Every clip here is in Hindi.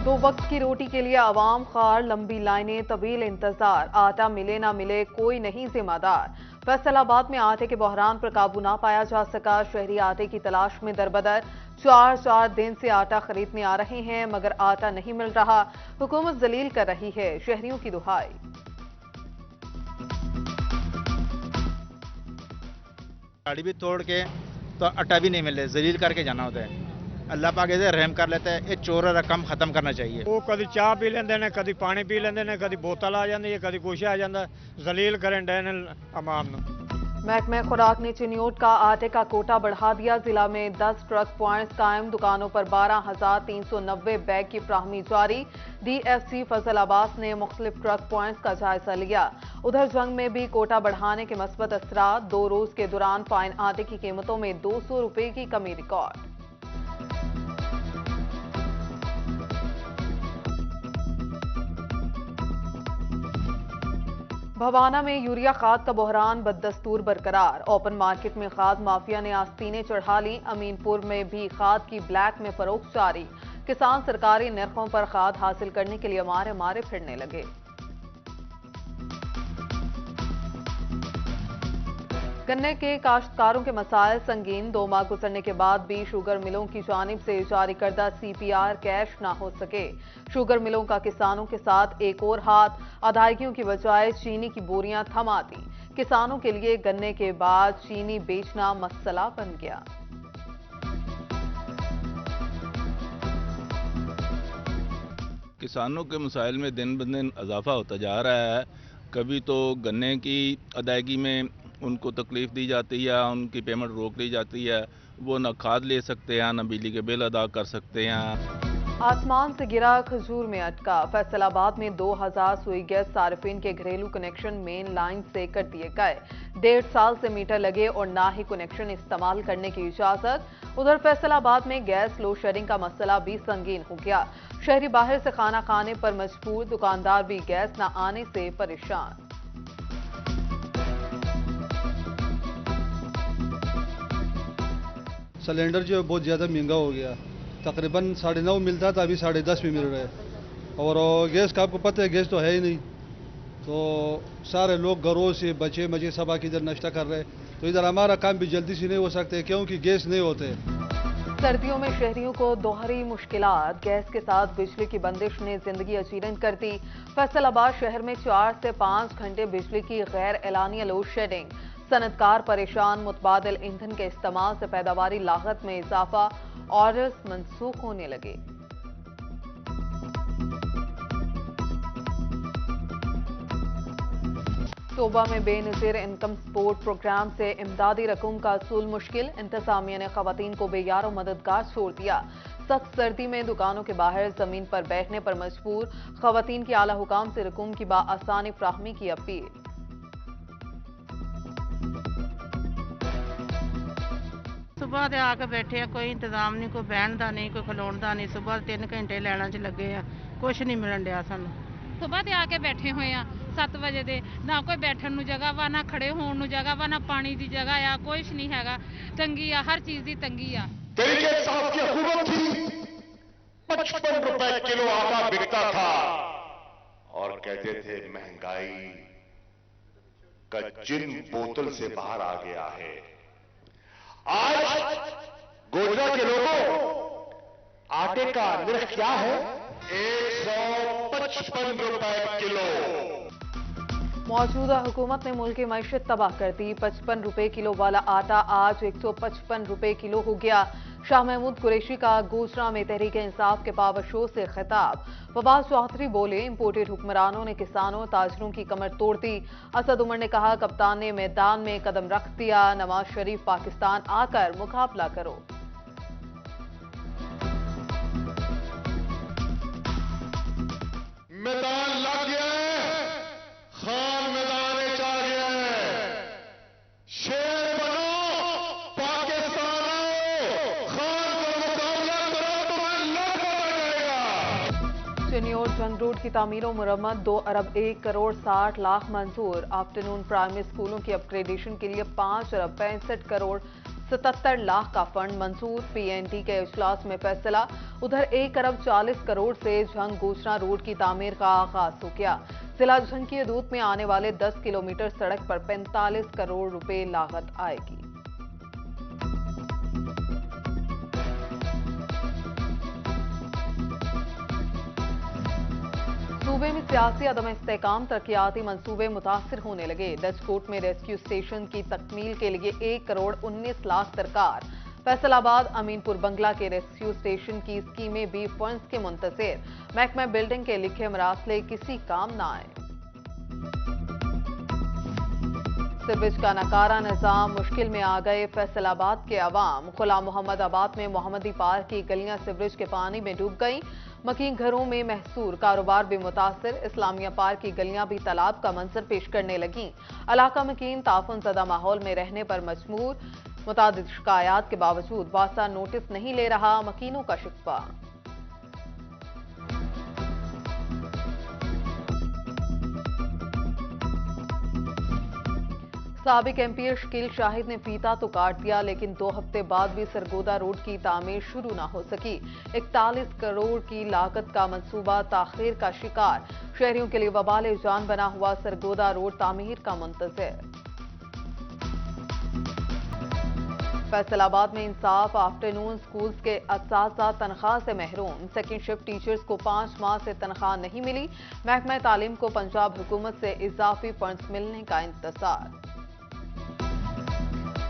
दो वक्त की रोटी के लिए आवाम खार, लंबी लाइनें, तवील इंतजार, आटा मिले ना मिले कोई नहीं जिम्मेदार। फैसलाबाद में आटे के बहरान पर काबू ना पाया जा सका, शहरी आटे की तलाश में दरबदर। चार दिन से आटा खरीदने आ रहे हैं मगर आटा नहीं मिल रहा, हुकूमत जलील कर रही है, शहरियों की दुहाई। गाड़ी भी तोड़ के तो आटा भी नहीं मिले, जलील करके जाना होता है। अल्लाह पाक इसे रहम कर लेता है, ये चोर रकम खत्म करना चाहिए। वो कभी चाह पी लेंदे ने, कभी पानी पी लेंदे ने, कभी बोतल आ जाती है, कभी कुछ आ जाता, जलील करें डे अमाम। महकमे खुराक ने चिन्योट का आटे का कोटा बढ़ा दिया, जिला में 10 ट्रक पॉइंट्स कायम, दुकानों पर 12,390 बैग की फ्राहमी जारी। DFC फजल अब्बास ने मुख्तलिफ ट्रक पॉइंट्स का जायजा लिया। उधर जंग में भी कोटा बढ़ाने के मस्बत असरात, 2 रोज के दौरान फाइन आटे की कीमतों में 200 रुपए की कमी रिकॉर्ड। भवाना में यूरिया खाद का बहरान बददस्तूर बरकरार, ओपन मार्केट में खाद माफिया ने आस्तीनें चढ़ा ली। अमीनपुर में भी खाद की ब्लैक में फरोख्त जारी, किसान सरकारी नरखों पर खाद हासिल करने के लिए मारे फिरने लगे। गन्ने के काश्तकारों के मसाइल संगीन, 2 माह गुजरने के बाद भी शुगर मिलों की जानिब से जारी करदा CPR कैश ना हो सके। शुगर मिलों का किसानों के साथ एक और हाथ, अदायगियों की बजाय चीनी की बोरियां थमा दी। किसानों के लिए गन्ने के बाद चीनी बेचना मसला बन गया। किसानों के मसाइल में दिन ब दिन इजाफा होता जा रहा है। कभी तो गन्ने की अदायगी में उनको तकलीफ दी जाती है, उनकी पेमेंट रोक ली जाती है, वो ना खाद ले सकते हैं, ना बिजली के बिल अदा कर सकते हैं। आसमान से गिरा खजूर में अटका, फैसलाबाद में 2000 सुई गैस सार्फिन के घरेलू कनेक्शन मेन लाइन से कर दिए गए। 1.5 साल से मीटर लगे और ना ही कनेक्शन इस्तेमाल करने की इजाजत। उधर फैसलाबाद में गैस लोड शेडिंग का मसला भी संगीन हो गया, शहरी बाहर से खाना खाने पर मजबूर, दुकानदार भी गैस न आने से परेशान। सिलेंडर जो है बहुत ज़्यादा महंगा हो गया, तकरीबन 9.5 मिलता था, अभी 10.5 में मिल रहा है। और गैस का आपको पता है, गैस तो है ही नहीं, तो सारे लोग घरों से बचे मचे सब आके इधर नाश्ता कर रहे हैं, तो इधर हमारा काम भी जल्दी से नहीं हो सकते क्योंकि गैस नहीं होते। सर्दियों में शहरियों को दोहरी मुश्किलात, गैस के साथ बिजली की बंदिश ने जिंदगी अजीरन कर दी। फैसलाबाद शहर में 4 से 5 घंटे बिजली की गैर एलानिया लोड शेडिंग, सनतकार परेशान, मुतबादिल ईंधन के इस्तेमाल से पैदावारी लागत में इजाफा, ऑर्डर्स मनसूख होने लगे। तोबा में बेनज़ीर इनकम सपोर्ट प्रोग्राम से इमदादी रकूम का असूल मुश्किल, इंतजामिया ने खवातीन को बेयार और मददगार छोड़ दिया। सख्त सर्दी में दुकानों के बाहर जमीन पर बैठने पर मजबूर, खवातीन की आला हुकाम से रकूम की बाआसानी फ्राहमी की अपील। सुबह दे आके बैठे हैं, कोई इंतजाम नहीं, कोई बहन का नहीं, कोई खलोण का नहीं। सुबह 3 घंटे लैना च लगे हैं, कुछ नहीं मिलन दिया सानू। सुबह दे आके बैठे हुए हैं 7 वजे दे, ना कोई बैठन नू जगह वा, ना खड़े होने नू जगह वा, ना पानी दी जगह आ, कुछ नहीं हैगा। तंगी आ, हर चीज की तंगी आ। तरीके साहब की हुकूमत थी, 55 रुपए किलो आटा बिकता था और कहते थे महंगाई का जिन बोतल से बाहर आ गया है। आज गोजरा के लोगों, आटे का निर्ख क्या है? 155 रुपए किलो। मौजूदा हुकूमत ने मुल्क की मईशत तबाह कर दी, 55 रुपए किलो वाला आटा आज 155 रुपए किलो हो गया। शाह महमूद कुरैशी का गोजरा में तहरीक इंसाफ के पावर शो से खिताब, फवाद चौधरी बोले इंपोर्टेड हुक्मरानों ने किसानों ताजरों की कमर तोड़ दी। असद उमर ने कहा कप्तान ने मैदान में कदम रख दिया, नवाज शरीफ पाकिस्तान आकर मुकाबला करो। मैदान लग गया है, खान मैदान में आ गया है, शेर बनो, पाकिस्तान आओ, खान को मुकाबला करो, तुम्हारा लोग जाएगा। चिन्योर जंग रोड की तामीर और मुरम्मत, 2 अरब 1 करोड़ 60 लाख मंजूर। आफ्टरनून प्राइमरी स्कूलों की अपग्रेडेशन के लिए 5 अरब 65 करोड़ 77 लाख का फंड मंजूर, PND के इजलास में फैसला। उधर 1 अरब 40 करोड़ से झंग गोचरा रोड की तामीर का आगाज हो गया। जिला झंग की हदूद में आने वाले 10 किलोमीटर सड़क पर 45 करोड़ रुपए लागत आएगी। सूबे में सियासी अदम इस्तेकाम, तरक्याती मंसूबे मुतासिर होने लगे। डचकोट में रेस्क्यू स्टेशन की तकमील के लिए 1 करोड़ 19 लाख दरकार। फैसलाबाद अमीनपुर बंगला के रेस्क्यू स्टेशन की स्कीमें भी फंड्स के मुंतजिर। महकमा बिल्डिंग के लिखे मरासले किसी काम न आए। सिवरेज का नकारा निजाम, मुश्किल में आ गए फैसलाबाद के अवाम। गुलाम मोहम्मद आबाद में मोहम्मदी पार्क की गलियां सिवरेज के पानी में डूब गईं। मकीन घरों में महसूर, कारोबार भी मुतासिर। इस्लामिया पार्क की गलियां भी तालाब का मंजर पेश करने लगीं। इलाका मकीन ताफुन ज़दा माहौल में रहने पर मजबूर। मुतादिद शिकायत के बावजूद वासा नोटिस नहीं ले रहा, मकीनों का शिकवा। साबिक MP शकील शाहिद ने फीता तो काट दिया, लेकिन 2 हफ्ते बाद भी सरगोदा रोड की तामीर शुरू न हो सकी। 41 करोड़ की लागत का मंसूबा ताखीर का शिकार। शहरियों के लिए वबाल जान बना हुआ सरगोदा रोड तामीर का मुंतज़िर। फैसलाबाद में इंसाफ, आफ्टरनून स्कूल्स के असातिज़ा तनख्वाह से महरूम। सेकेंड शिफ्ट टीचर्स को 5 माह से तनख्वाह नहीं मिली। महकमा तालीम को पंजाब हुकूमत से इजाफी फंड्स मिलने का इंतजार।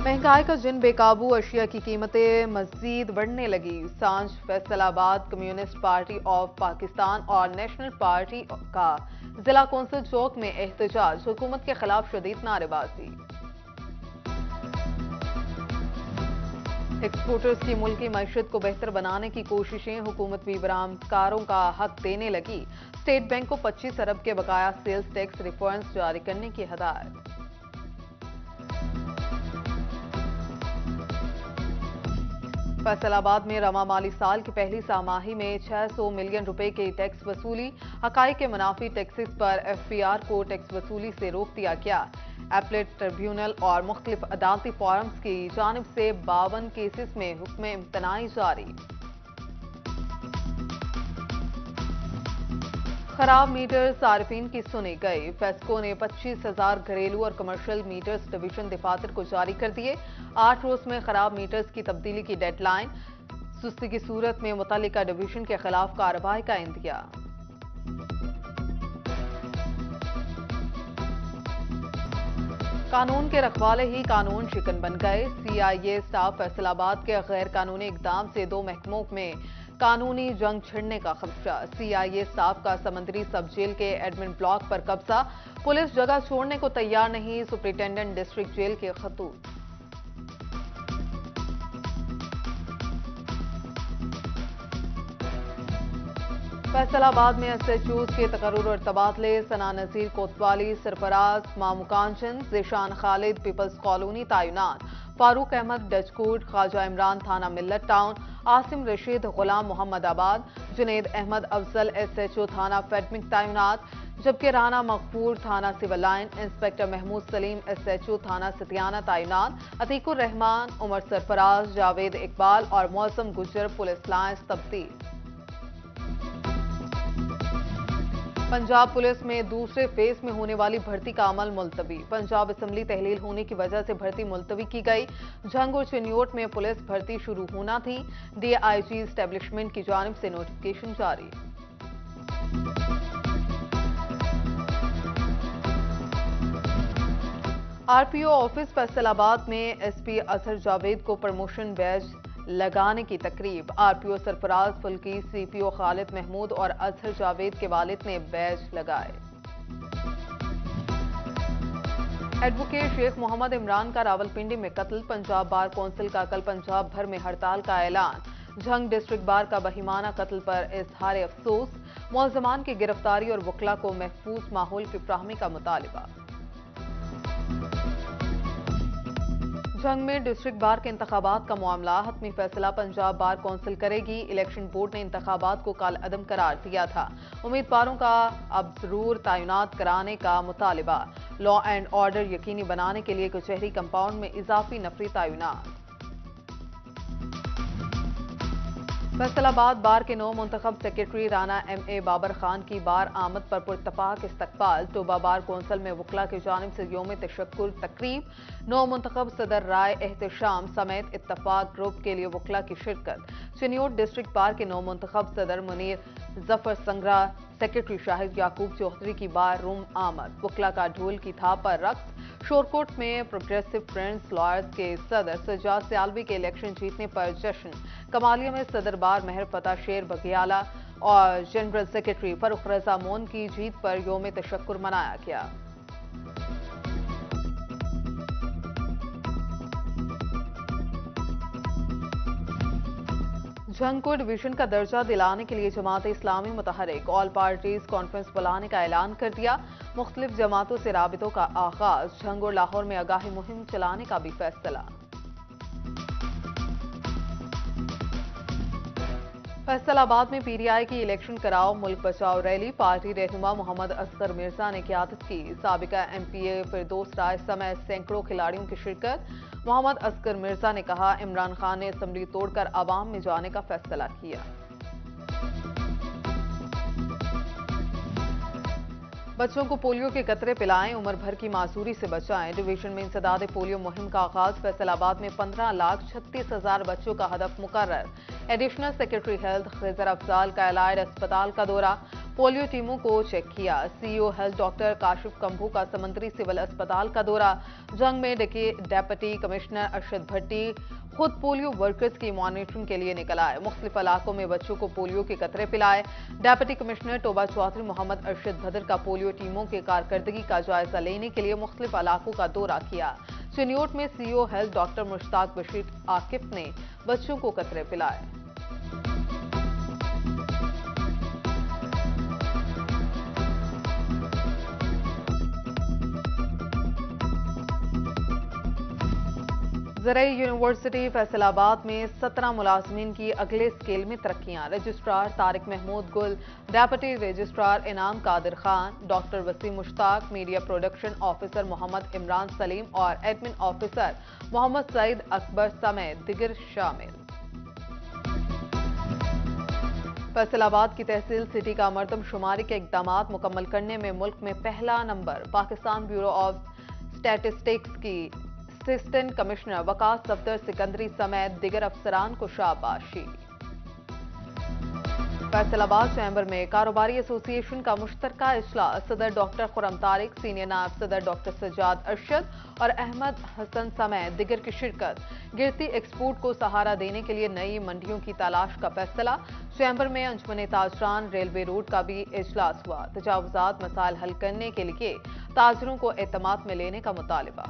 महंगाई का जिन बेकाबू, अशिया की कीमतें मजीद बढ़ने लगी। सांझ Faisalabad communist party of Pakistan और नेशनल पार्टी का जिला कौंसिल चौक में एहतजाज, हुकूमत के खिलाफ शदीद नारेबाजी। एक्सपोर्टर्स की मुल्की मईशत को बेहतर बनाने की कोशिशें, हुकूमत भी बरामदकारों का हक देने लगी। स्टेट बैंक को 25 अरब के बकाया सेल्स टैक्स रिफंड्स जारी करने की हदायत। फैसलाबाद में रवा माली साल की पहली सामाही में 600 मिलियन रुपए की टैक्स वसूली। हकाई के मुनाफी टैक्सेस पर FPR को टैक्स वसूली से रोक दिया गया। एपलेट ट्रिब्यूनल और मुख्तलिफ अदालती फोरम्स की जानिब से 52 केसेस में हुक्म इम्तनाई जारी। खराब मीटर सार्फिन की सुनी गई। फेस्को ने 25,000 घरेलू और कमर्शियल मीटर्स डिवीजन दफातर को जारी कर दिए। 8 रोज में खराब मीटर्स की तब्दीली की डेडलाइन। सुस्ती की सूरत में मुतल्लिका डिवीजन के खिलाफ कार्रवाई का इंदिया। कानून के रखवाले ही कानून शिकन बन गए। CIA स्टाफ फैसलाबाद के गैर कानूनी इकदाम से 2 महकमों में कानूनी जंग छिड़ने का खदशा। CIA स्टाफ का समंदरी सब जेल के एडमिन ब्लॉक पर कब्जा। पुलिस जगह छोड़ने को तैयार नहीं, सुपरिटेंडेंट डिस्ट्रिक्ट जेल के खतूत। फैसलाबाद में SHOs के तकर्रुर और तबादले। सना नजीर कोतवाली सरफराज मामुकांचन, ज़ेशान खालिद पीपल्स कॉलोनी तैनात। फारूक अहमद डचकोट, ख्वाजा इमरान थाना मिल्लत टाउन, आसिम रशीद गुलाम मोहम्मद आबाद, जुनेद अहमद अफजल SHO थाना फेडमिक तैनात। जबकि राना मकफूर थाना civil line, inspector Mahmood Saleem SHO थाना सतियाना तैनात। अतीकुर रहमान, उमर सरफराज, जावेद इकबाल और मौसम गुजर पुलिस लाइंस तब्दील। पंजाब पुलिस में दूसरे फेज में होने वाली भर्ती का अमल मुलतवी। पंजाब असेंबली तहलील होने की वजह से भर्ती मुलतवी की गई। झंग और चिन्योट में पुलिस भर्ती शुरू होना थी। DIG एस्टेब्लिशमेंट की जानिब से नोटिफिकेशन जारी। RPO ऑफिस फैसलाबाद में SP असर जावेद को प्रमोशन बैज लगाने की तकरीब। RPO सरफराज फुल्की, CPO खालिद महमूद और अजहर जावेद के वालिद ने बैज लगाए। एडवोकेट शेख मोहम्मद इमरान का रावलपिंडी में कत्ल। पंजाब बार कौंसिल का कल पंजाब भर में हड़ताल का ऐलान। झंग डिस्ट्रिक्ट बार का बहिमाना कत्ल पर इजहार अफसोस। मुलजमान की गिरफ्तारी और वकला को महफूज माहौल की फ्राहमी का मुतालिबा। झंग में डिस्ट्रिक्ट बार के इंतखाबात का मामला। हतमी फैसला पंजाब बार कौंसिल करेगी। इलेक्शन बोर्ड ने इंतखाबात को काल अदम करार दिया था। उम्मीदवारों का अब जरूर तैनात कराने का मुतालिबा। लॉ एंड ऑर्डर यकीनी बनाने के लिए कचहरी कंपाउंड में इजाफी नफरी तैनात। फैसलाबाद बार के नौ मुंतखब सेक्रेटरी राना M.A. बाबर खान की बार आमद पर पुरतफाक इस्तकबाल। टोबा बार कौंसिल में वकला की जानिब से योम तशक्कुर तकरीब। नौ मुंतखब सदर राय एहतशाम समेत इत्तफाक ग्रुप के लिए वकला की शिरकत। चिन्योट डिस्ट्रिक्ट बार के नौ मुंतखब सदर मुनीर जफर संगरा, सेक्रेटरी शाहिद याकूब चौधरी की बार रूम आमद। वकला का ढोल की थाप पर रक्स। शोरकोट में प्रोग्रेसिव फ्रेंड्स लॉयर्स के सदर सजाद सियालवी के इलेक्शन जीतने पर जश्न। कमालिया में सदर बार महर फता शेर बघियाला और जनरल सेक्रेटरी फरुख रजा मोन की जीत पर योम तशक्कुर मनाया गया। जंग को डिवीजन का दर्जा दिलाने के लिए Jamaat Islami मुतहरिक all parties conference बुलाने का ऐलान कर दिया। मुख्तलिफ जमातों से राबितों का आगाज। जंग और लाहौर में आगाही मुहिम चलाने का भी फैसला। फैसलाबाद में PTI की इलेक्शन कराओ मुल्क बचाओ रैली। पार्टी रहनुमा मोहम्मद असगर मिर्जा ने क़यादत की। साबिका MPA फिरदौस राय समेत सैकड़ों खिलाड़ियों की शिरकत। मोहम्मद असगर मिर्जा ने कहा, इमरान खान ने असम्बली तोड़कर आवाम में जाने का फैसला किया। बच्चों को पोलियो के कतरे पिलाएं, उम्र भर की मासूरी से बचाएं। डिवीजन में इंसदाद पोलियो मुहिम का आगाज। फैसलाबाद में 15,36,000 बच्चों का हदफ मुकर्रर। Additional secretary health Khaizar Afzal का एलाइड अस्पताल का दौरा। पोलियो टीमों को चेक किया। CEO हेल्थ डॉक्टर काशिफ कंभू का समंदरी सिविल अस्पताल का दौरा। जंग में डेप्यूटी कमिश्नर अरशद भट्टी खुद पोलियो वर्कर्स की मॉनिटरिंग के लिए निकल आए। मुख्तलिफ इलाकों में बच्चों को पोलियो के कतरे पिलाए। डेप्यूटी कमिश्नर टोबा चौधरी मोहम्मद अरशद भदर का पोलियो टीमों के कारकर्दगी का जायजा लेने के लिए मुख्तलिफ इलाकों का दौरा किया। चिन्योट में CEO health doctor Mushtaq Bashir Akif ने बच्चों को कतरे पिलाए। ज़राई यूनिवर्सिटी फैसलाबाद में 17 मुलाजमीन की अगले स्केल में तरक्कियां। रजिस्ट्रार तारिक महमूद गुल, deputy registrar Inam Qadir Khan, doctor Waseem Mushtaq, media production officer Mohammad Imran Saleem और एडमिन ऑफिसर मोहम्मद सईद अकबर समेत दिगर शामिल। फैसलाबाद की तहसील सिटी का मर्दमशुमारी के इकदाम मुकम्मल करने में मुल्क में पहला number. Pakistan bureau of statistics की असिस्टेंट कमिश्नर वकास सफदर सिकंदरी समेत दिगर अफसरान को शाबाशी। फैसलाबाद चैम्बर में कारोबारी एसोसिएशन का मुश्तरका इजलास। सदर डॉक्टर खुरम तारिक, सीनियर नायब सदर डॉक्टर सजाद अरशद और अहमद हसन समेत दिगर की शिरकत। गिरती एक्सपोर्ट को सहारा देने के लिए नई मंडियों की तलाश का फैसला। चैम्बर में अंजुमन ताजरान रेलवे रोड का भी इजलास हुआ। तजावुजात मसाइल हल करने के लिए ताजरों को एतमाद में लेने का मुतालिबा।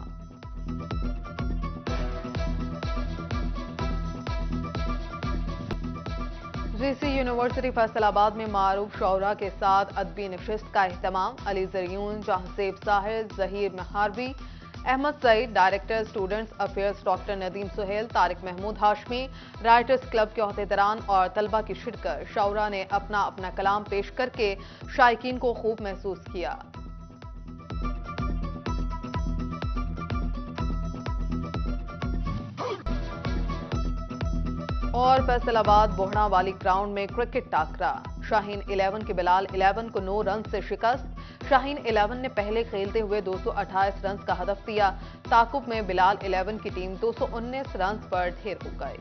GC यूनिवर्सिटी फैसलाबाद में मारूफ शौरा के साथ अदबी नशिस्त का एहतमाम। Ali Zaryoun, Jahanzeb Sahir, Zaheer Maharvi, Ahmad Saeed, director students affairs doctor Nadeem Suhail, Tariq Mahmood Hashmi, writers club के अहदेदारान और तलबा की शिरकत। शौरा ने अपना अपना कलाम पेश करके शायकीन को खूब महसूस किया। और फैसलाबाद बोहड़ा वाली ग्राउंड में क्रिकेट टाकरा। शाहीन 11 के बिलाल 11 को 9 रन से शिकस्त। शाहीन 11 ने पहले खेलते हुए 228 रन का हदफ दिया। ताकुब में बिलाल 11 की टीम 219 रन पर ढेर हो गई।